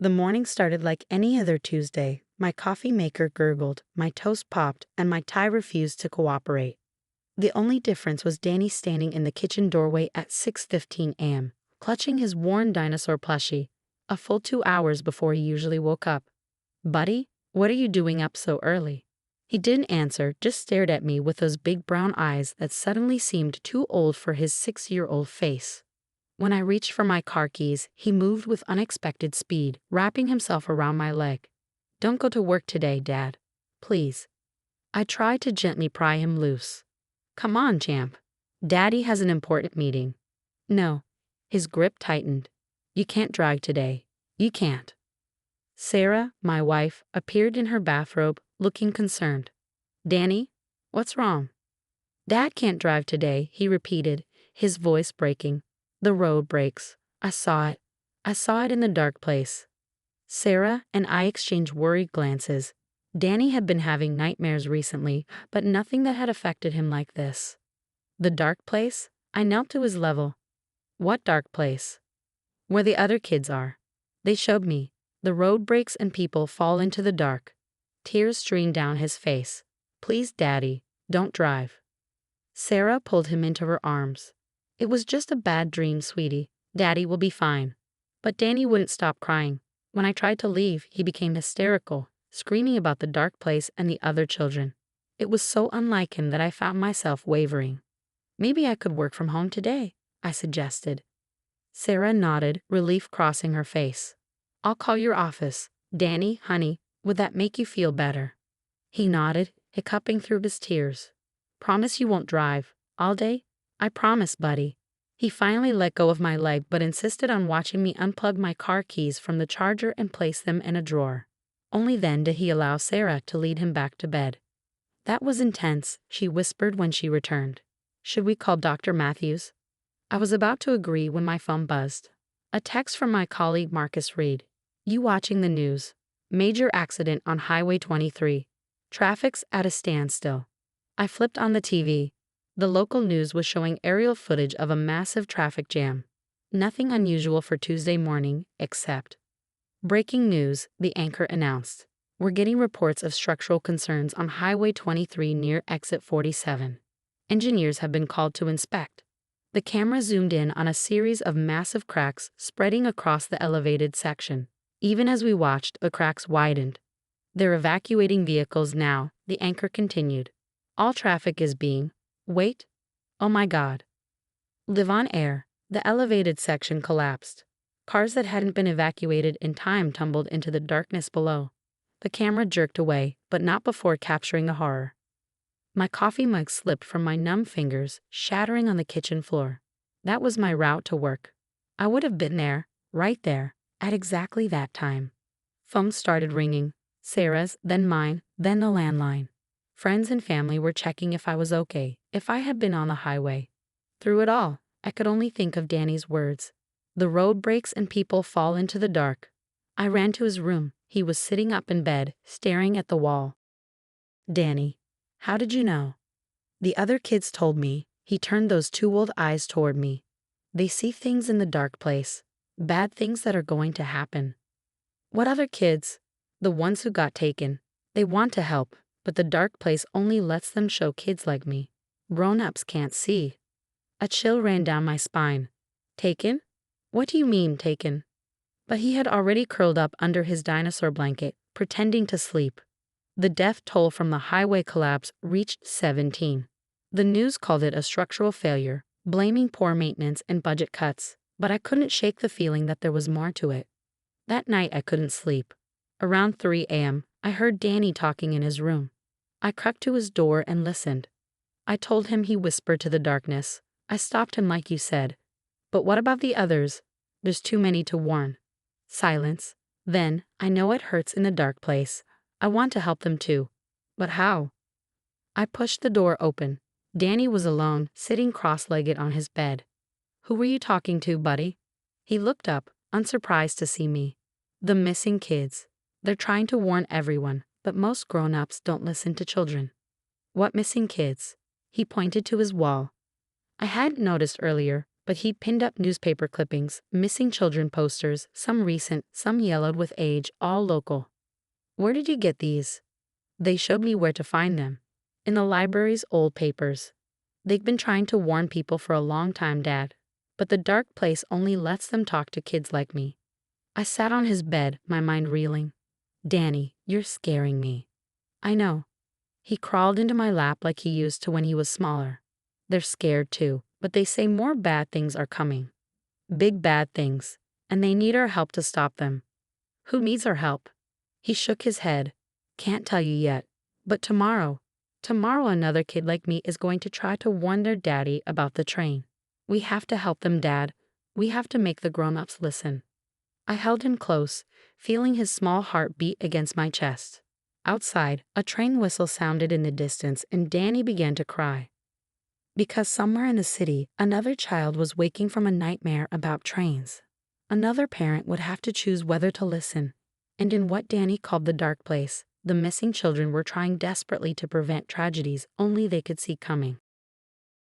The morning started like any other Tuesday. My coffee maker gurgled, my toast popped, and my tie refused to cooperate. The only difference was Danny standing in the kitchen doorway at 6:15 a.m., clutching his worn dinosaur plushie, a full 2 hours before he usually woke up. "Buddy, what are you doing up so early?" He didn't answer, just stared at me with those big brown eyes that suddenly seemed too old for his 6-year-old face. When I reached for my car keys, he moved with unexpected speed, wrapping himself around my leg. "Don't go to work today, Dad. Please." I tried to gently pry him loose. "Come on, champ. Daddy has an important meeting." "No." His grip tightened. "You can't drive today. You can't." Sarah, my wife, appeared in her bathrobe, looking concerned. "Danny, what's wrong?" "Dad can't drive today," he repeated, his voice breaking. "The road breaks. I saw it. I saw it in the dark place." Sarah and I exchanged worried glances. Danny had been having nightmares recently, but nothing that had affected him like this. "The dark place?" I knelt to his level. "What dark place?" "Where the other kids are." They showed me. "The road breaks and people fall into the dark." Tears streamed down his face. "Please, Daddy, don't drive." Sarah pulled him into her arms. "It was just a bad dream, sweetie. Daddy will be fine." But Danny wouldn't stop crying. When I tried to leave, he became hysterical, screaming about the dark place and the other children. It was so unlike him that I found myself wavering. "Maybe I could work from home today," I suggested. Sarah nodded, relief crossing her face. "I'll call your office. Danny, honey, would that make you feel better?" He nodded, hiccuping through his tears. "Promise you won't drive all day?" "I promise, buddy." He finally let go of my leg but insisted on watching me unplug my car keys from the charger and place them in a drawer. Only then did he allow Sarah to lead him back to bed. "That was intense," she whispered when she returned. "Should we call Dr. Matthews?" I was about to agree when my phone buzzed. A text from my colleague Marcus Reed. "You watching the news? Major accident on Highway 23. Traffic's at a standstill." I flipped on the TV. The local news was showing aerial footage of a massive traffic jam. Nothing unusual for Tuesday morning, except breaking news, the anchor announced. "We're getting reports of structural concerns on Highway 23 near exit 47. Engineers have been called to inspect." The camera zoomed in on a series of massive cracks spreading across the elevated section. Even as we watched, the cracks widened. "They're evacuating vehicles now," the anchor continued. "All traffic is being..." Wait. Oh my God. Live on air. The elevated section collapsed. Cars that hadn't been evacuated in time tumbled into the darkness below. The camera jerked away, but not before capturing the horror. My coffee mug slipped from my numb fingers, shattering on the kitchen floor. That was my route to work. I would have been there, right there, at exactly that time. Phones started ringing. Sarah's, then mine, then the landline. Friends and family were checking if I was okay, if I had been on the highway. Through it all, I could only think of Danny's words. "The road breaks and people fall into the dark." I ran to his room. He was sitting up in bed, staring at the wall. "Danny, how did you know?" "The other kids told me." He turned those two old eyes toward me. "They see things in the dark place. Bad things that are going to happen." "What other kids?" "The ones who got taken. They want to help, but the dark place only lets them show kids like me. Grown-ups can't see." A chill ran down my spine. "Taken? What do you mean, taken?" But he had already curled up under his dinosaur blanket, pretending to sleep. The death toll from the highway collapse reached 17. The news called it a structural failure, blaming poor maintenance and budget cuts, but I couldn't shake the feeling that there was more to it. That night I couldn't sleep. Around 3 a.m., I heard Danny talking in his room. I crept to his door and listened. I told him, he whispered to the darkness. "I stopped him like you said. But what about the others? There's too many to warn." Silence. Then, "I know it hurts in the dark place. I want to help them too. But how?" I pushed the door open. Danny was alone, sitting cross-legged on his bed. "Who were you talking to, buddy?" He looked up, unsurprised to see me. "The missing kids. They're trying to warn everyone, but most grown-ups don't listen to children." "What missing kids?" He pointed to his wall. I hadn't noticed earlier, but he pinned up newspaper clippings, missing children posters, some recent, some yellowed with age, all local. Where did you get these? They showed me where to find them. In the library's old papers. They've been trying to warn people for a long time, Dad. But the dark place only lets them talk to kids like me. I sat on his bed, my mind reeling. Danny, you're scaring me. I know. He crawled into my lap like he used to when he was smaller. They're scared too, but they say more bad things are coming. Big bad things. And they need our help to stop them. Who needs our help? He shook his head. Can't tell you yet. But tomorrow another kid like me is going to try to warn their daddy about the train. We have to help them, Dad. We have to make the grown-ups listen. I held him close, feeling his small heart beat against my chest. Outside, a train whistle sounded in the distance and Danny began to cry. Because somewhere in the city, another child was waking from a nightmare about trains. Another parent would have to choose whether to listen. And in what Danny called the dark place, the missing children were trying desperately to prevent tragedies only they could see coming.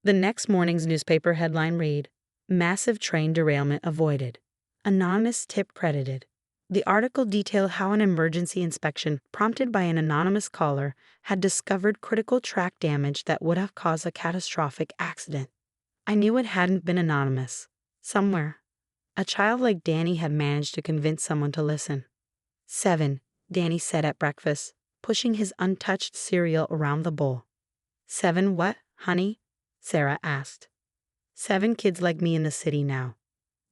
The next morning's newspaper headline read, Massive Train Derailment Avoided. Anonymous Tip Credited. The article detailed how an emergency inspection prompted by an anonymous caller had discovered critical track damage that would have caused a catastrophic accident. I knew it hadn't been anonymous. Somewhere, a child like Danny had managed to convince someone to listen. 7, Danny said at breakfast, pushing his untouched cereal around the bowl. 7 what, honey? Sarah asked. 7 kids like me in the city now.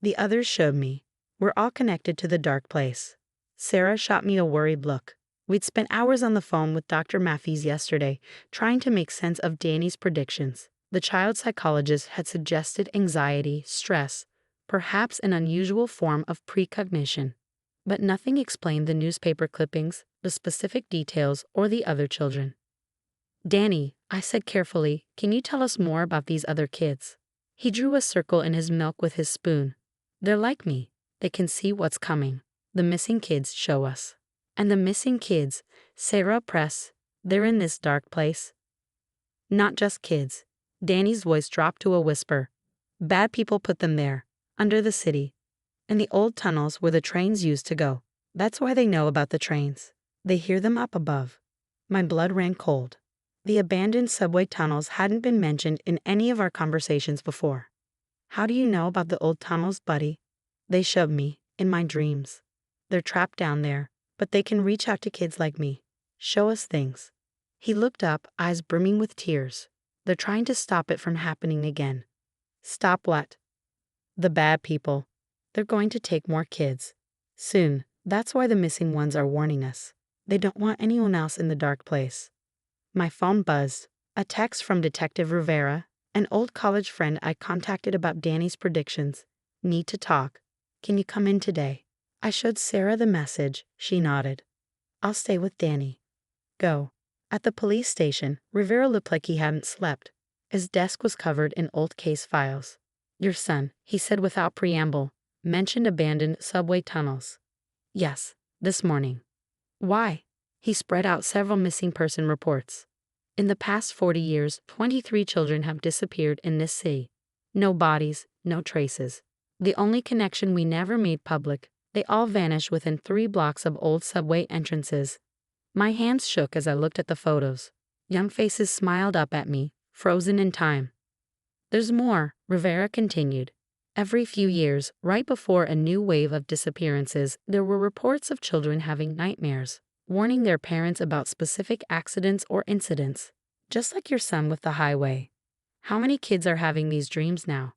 The others showed me. We're all connected to the dark place. Sarah shot me a worried look. We'd spent hours on the phone with Dr. Matthews yesterday, trying to make sense of Danny's predictions. The child psychologist had suggested anxiety, stress, perhaps an unusual form of precognition. But nothing explained the newspaper clippings, the specific details, or the other children. Danny, I said carefully, can you tell us more about these other kids? He drew a circle in his milk with his spoon. They're like me. They can see what's coming. The missing kids show us. And the missing kids, Sarah pressed, they're in this dark place. Not just kids. Danny's voice dropped to a whisper. Bad people put them there, under the city. In the old tunnels where the trains used to go. That's why they know about the trains. They hear them up above. My blood ran cold. The abandoned subway tunnels hadn't been mentioned in any of our conversations before. How do you know about the old tunnels, buddy? They showed me, in my dreams. They're trapped down there, but they can reach out to kids like me. Show us things. He looked up, eyes brimming with tears. They're trying to stop it from happening again. Stop what? The bad people. They're going to take more kids. Soon. That's why the missing ones are warning us. They don't want anyone else in the dark place. My phone buzzed. A text from Detective Rivera, an old college friend I contacted about Danny's predictions. Need to talk. Can you come in today? I showed Sarah the message. She nodded. I'll stay with Danny. Go. At the police station, Rivera looked like he hadn't slept. His desk was covered in old case files. Your son, he said without preamble, mentioned abandoned subway tunnels. Yes, this morning. Why? He spread out several missing person reports. In the past 40 years, 23 children have disappeared in this city. No bodies, no traces. The only connection we never made public, they all vanished within 3 blocks of old subway entrances. My hands shook as I looked at the photos. Young faces smiled up at me, frozen in time. There's more, Rivera continued. Every few years, right before a new wave of disappearances, there were reports of children having nightmares, warning their parents about specific accidents or incidents, just like your son with the highway. How many kids are having these dreams now?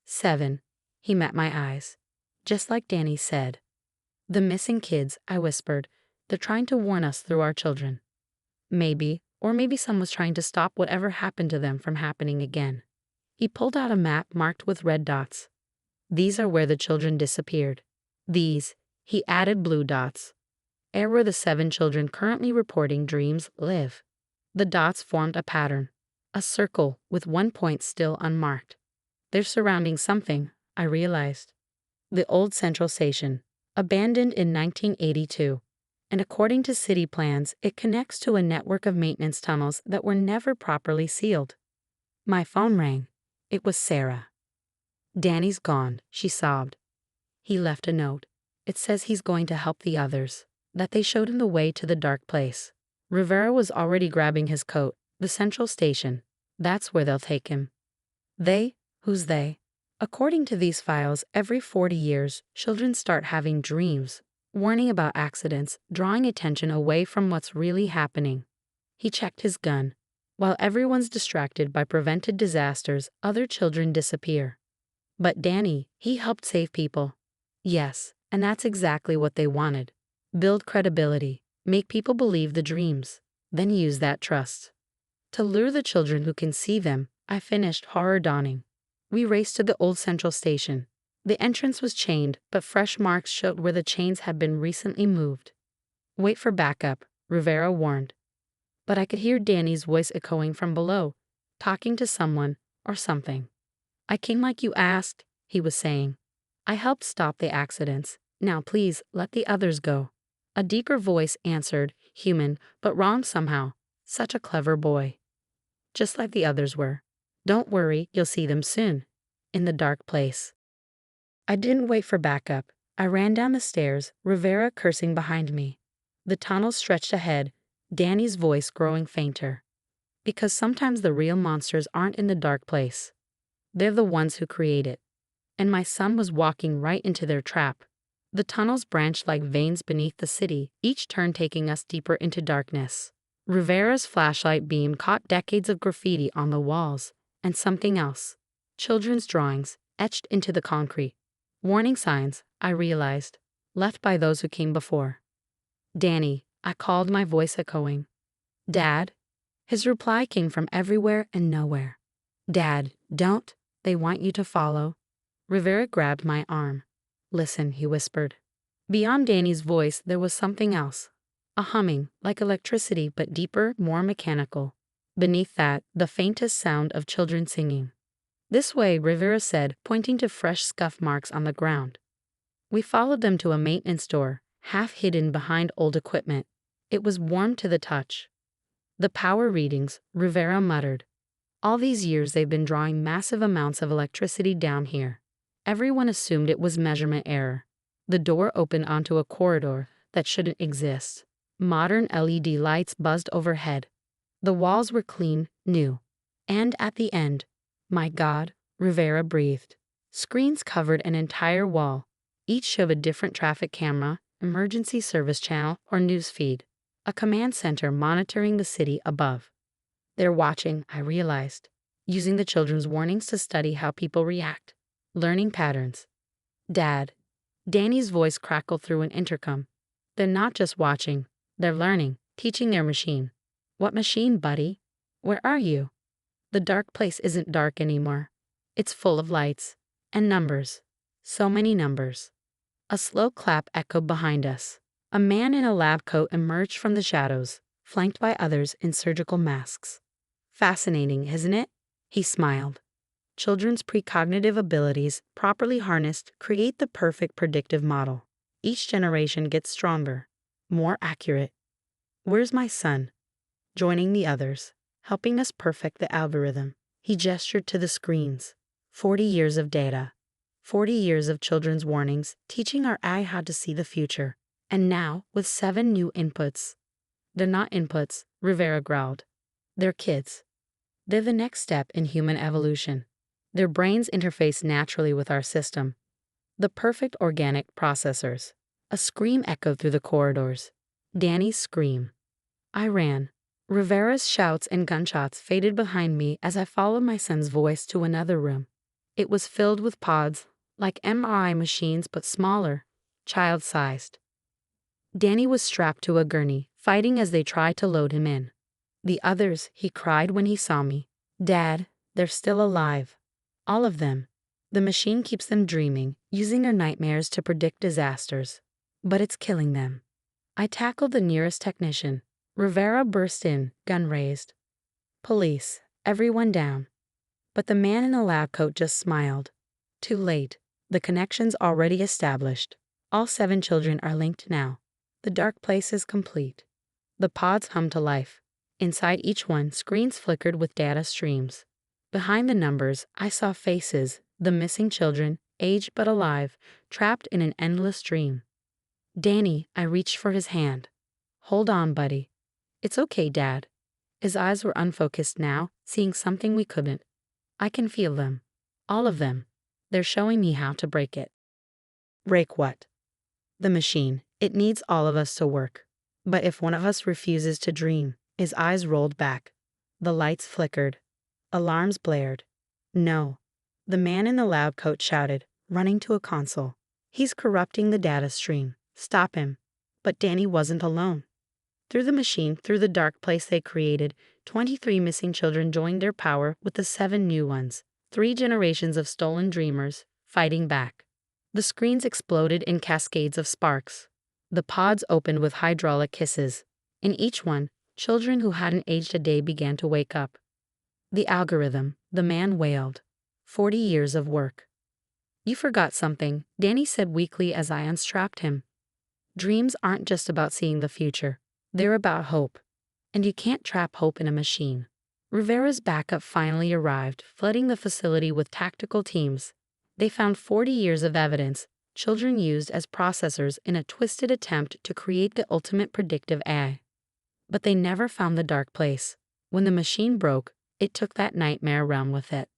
7. He met my eyes. Just like Danny said. The missing kids, I whispered. They're trying to warn us through our children. Maybe, or maybe someone was trying to stop whatever happened to them from happening again. He pulled out a map marked with red dots. These are where the children disappeared. These, he added blue dots, are where the 7 children currently reporting dreams live. The dots formed a pattern, a circle with one point still unmarked. They're surrounding something, I realized. The old central station, abandoned in 1982. And according to city plans, it connects to a network of maintenance tunnels that were never properly sealed. My phone rang. It was Sarah. Danny's gone, she sobbed. He left a note. It says he's going to help the others, that they showed him the way to the dark place. Rivera was already grabbing his coat. The central station. That's where they'll take him. They? Who's they? According to these files, every 40 years, children start having dreams, warning about accidents, drawing attention away from what's really happening. He checked his gun. While everyone's distracted by prevented disasters, other children disappear. But Danny, he helped save people. Yes, and that's exactly what they wanted. Build credibility, make people believe the dreams, then use that trust to lure the children who can see them. I finished, horror dawning. We raced to the old central station. The entrance was chained, but fresh marks showed where the chains had been recently moved. Wait for backup, Rivera warned. But I could hear Danny's voice echoing from below, talking to someone or something. I came like you asked, he was saying. I helped stop the accidents. Now please, let the others go. A deeper voice answered, human, but wrong somehow. Such a clever boy. Just like the others were. Don't worry, you'll see them soon. In the dark place. I didn't wait for backup. I ran down the stairs, Rivera cursing behind me. The tunnel stretched ahead, Danny's voice growing fainter. Because sometimes the real monsters aren't in the dark place. They're the ones who create it. And my son was walking right into their trap. The tunnels branched like veins beneath the city, each turn taking us deeper into darkness. Rivera's flashlight beam caught decades of graffiti on the walls, and something else. Children's drawings, etched into the concrete. Warning signs, I realized, left by those who came before. Danny, I called, my voice echoing. Dad? His reply came from everywhere and nowhere. Dad, don't, they want you to follow. Rivera grabbed my arm. Listen, he whispered. Beyond Danny's voice there was something else. A humming, like electricity but deeper, more mechanical. Beneath that, the faintest sound of children singing. This way, Rivera said, pointing to fresh scuff marks on the ground. We followed them to a maintenance store, half hidden behind old equipment. It was warm to the touch. The power readings, Rivera muttered. All these years they've been drawing massive amounts of electricity down here. Everyone assumed it was measurement error. The door opened onto a corridor that shouldn't exist. Modern LED lights buzzed overhead. The walls were clean, new. And at the end, my God, Rivera breathed. Screens covered an entire wall. Each showed a different traffic camera, emergency service channel, or news feed. A command center monitoring the city above. They're watching, I realized, using the children's warnings to study how people react, learning patterns. Dad. Danny's voice crackled through an intercom. They're not just watching, they're learning, teaching their machine. What machine, buddy? Where are you? The dark place isn't dark anymore. It's full of lights and numbers. So many numbers. A slow clap echoed behind us. A man in a lab coat emerged from the shadows, flanked by others in surgical masks. Fascinating, isn't it? He smiled. Children's precognitive abilities, properly harnessed, create the perfect predictive model. Each generation gets stronger, more accurate. Where's my son? Joining the others, helping us perfect the algorithm. He gestured to the screens. 40 years of data. 40 years of children's warnings, teaching our eye how to see the future. And now, with 7 new inputs. They're not inputs, Rivera growled. They're kids. They're the next step in human evolution. Their brains interface naturally with our system. The perfect organic processors. A scream echoed through the corridors. Danny's scream. I ran. Rivera's shouts and gunshots faded behind me as I followed my son's voice to another room. It was filled with pods, like MRI machines but smaller, child-sized. Danny was strapped to a gurney, fighting as they tried to load him in. The others, he cried when he saw me. Dad, they're still alive. All of them. The machine keeps them dreaming, using their nightmares to predict disasters. But it's killing them. I tackled the nearest technician. Rivera burst in, gun raised. Police, everyone down. But the man in the lab coat just smiled. Too late. The connection's already established. All 7 children are linked now. The dark place is complete. The pods hum to life. Inside each one, screens flickered with data streams. Behind the numbers, I saw faces, The missing children, aged but alive, trapped in an endless dream. Danny, I reached for his hand. Hold on, buddy. It's okay, Dad. His eyes were unfocused now, seeing something we couldn't. I can feel them. All of them. They're showing me how to break it. Break what? The machine. It needs all of us to work. But if one of us refuses to dream, his eyes rolled back. The lights flickered. Alarms blared. No. The man in the loud coat shouted, running to a console. He's corrupting the data stream. Stop him. But Danny wasn't alone. Through the machine, through the dark place they created, 23 missing children joined their power with the 7 new ones. 3 generations of stolen dreamers, fighting back. The screens exploded in cascades of sparks. The pods opened with hydraulic kisses. In each one, children who hadn't aged a day began to wake up. The algorithm, the man wailed. 40 years of work. You forgot something, Danny said weakly as I unstrapped him. Dreams aren't just about seeing the future. They're about hope. And you can't trap hope in a machine. Rivera's backup finally arrived, flooding the facility with tactical teams. They found 40 years of evidence, children used as processors in a twisted attempt to create the ultimate predictive AI. But they never found the dark place. When the machine broke, it took that nightmare realm with it.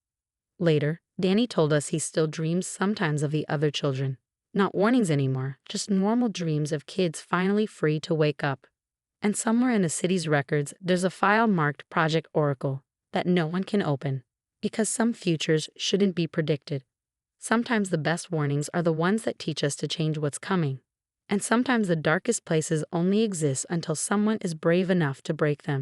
Later, Danny told us he still dreams sometimes of the other children. Not warnings anymore, just normal dreams of kids finally free to wake up. And somewhere in the city's records, there's a file marked Project Oracle that no one can open, because some futures shouldn't be predicted. Sometimes the best warnings are the ones that teach us to change what's coming. And sometimes the darkest places only exist until someone is brave enough to break them.